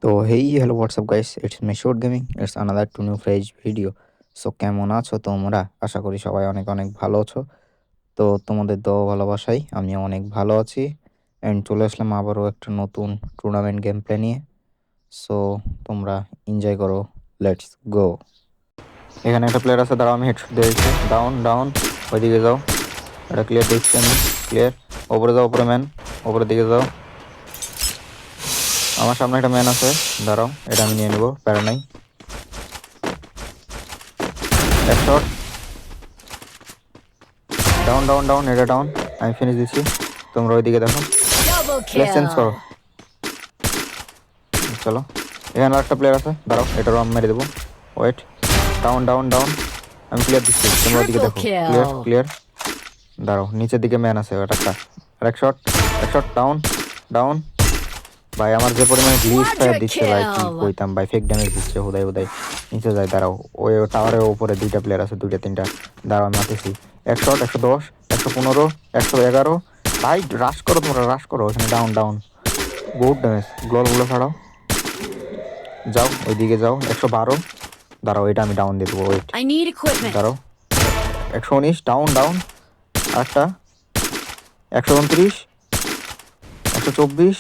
তো hey hello WhatsApp guys, it's me short gaming, it's another two new fresh video. So কেমন আছো তোমরা? আশা করি সবাই অনেক অনেক ভালো আছো। তো তোমাদের দোয়া ভালোবাসাই আমিও অনেক ভালো আছি। অ্যান্ড চলে আসলাম আবারও একটা নতুন টুর্নামেন্ট গেম প্লে নিয়ে। সো তোমরা এনজয় করো, লেটস গো। এখানে একটা প্লেয়ার আছে, দাঁড়াও আমি হেডশট দিয়ে দিচ্ছি। ডাউন ডাউন, ওইদিকে যাও। এটা ক্লিয়ার দিচ্ছি আমি, ক্লিয়ার। ওপরে যাও, ওপরে ম্যান, ওপরের দিকে যাও। আমার সামনে একটা ম্যান আছে, দাঁড়াও এটা আমি নিয়ে নেবো, প্যারা নাই। এক শট, ডাউন ডাউন ডাউন, এটা ডাউন। আমি ফিনিশ দিচ্ছি, তোমরা ওইদিকে দেখো। Double প্লেস চেঞ্জ করো, kill. চলো। এখানে একটা প্লেয়ার আছে, দাঁড়াও এটারও আমি মেরে দেবো। ওয়েট, ডাউন ডাউন ডাউন, আমি ক্লিয়ার দিচ্ছি, তোমরা ওইদিকে Triple দেখো। Clear kill. ক্লিয়ার, দাঁড়াও নিচের দিকে ম্যান আছে, ওটা একটা। আর এক শট, এক শট, ডাউন ডাউন। ভাই আমার যে পরিমাণে গ্লিচ ফায়ার Quadra দিচ্ছে ভাই, কি kill. কইতাম ভাই, ফেক ড্যামেজ দিচ্ছে হুদাই হুদাই। নিচে যায়, দাঁড়াও ওই টাওয়ারের উপরে দুইটা প্লেয়ার আছে, দুইটা তিনটা। দাঁড়াও আমি মারতেছি। এক শট, 110, 115, 111। ভাই রাশ করো, তোমরা রাশ করো, এখানে ডাউন ডাউন, বহুত ড্যামেজ। গ্লোলগুলো ছাড়াও, যাও ওইদিকে যাও। 112, দাঁড়াও এটা আমি ডাউন দিয়ে দেবো, ওয়েট, I need equipment. দাঁড়াও। 119, ডাউন ডাউন। আরেকটা 129, 124।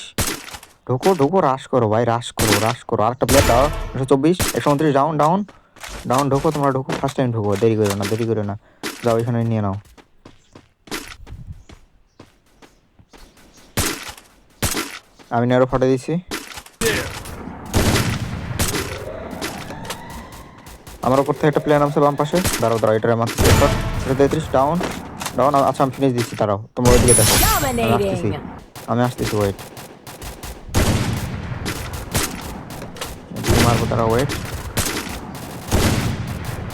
ঢোকো ঢোকো, রাশ করো ভাই, রাশ করো রাশ করো। আরেকটা প্লেয়ার, দাও। 124, 129, ডাউন ডাউন ডাউন। ঢোকো তোমরা, ঢোকো, ফার্স্ট টাইম ঢোকো, দেরি করো না, দেরি করো না। যাও এখানে নিয়ে নাও। আমি নেরো ফাটে দিচ্ছি। আমার ওপর থেকে একটা প্লেয়ার নামছে বাম পাশে, দাঁড়াও দাঁড়াও, এটার আমার 33, ডাউন ডাউন। আচ্ছা আমি ফিনিশ দিচ্ছি, দাঁড়াও তোমরা ওইদিকে দেখো, আমি আসতেছি, Dominating. আমি আসতেছি, ওয়েট। এদিকে মারবো, দাঁড়াও ওয়েট।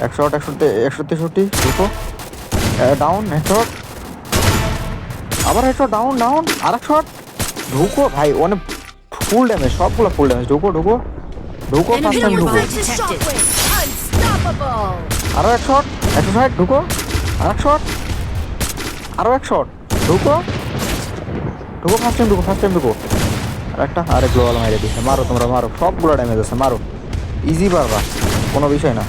163, ঢুকো, ডাউন হেডশট, আবার হেডশট, ডাউন ডাউন, আর এক শট, ঢুকো ভাই, অনেক ফুল ড্যামেজ, সবগুলো ফুল ড্যামেজ। ঢুকো ঢুকো ঢুকো, ফার্স্ট টাইম Enemy ঢুকো। nearby detected. Unstoppable. আরও এক শট, 160, ঢুকো, আর এক শট, আরও এক শট, ঢুকো ঢুকো, ফার্স্ট টাইম ঢুকো, ফার্স্ট টাইম ঢুকো। আর একটা, আরে গ্লোয়াল মাইরে দিচ্ছে, মারো তোমরা মারো, সবগুলো ড্যামেজ আছে, মারো, ইজি পারবা, কোনো বিষয় না।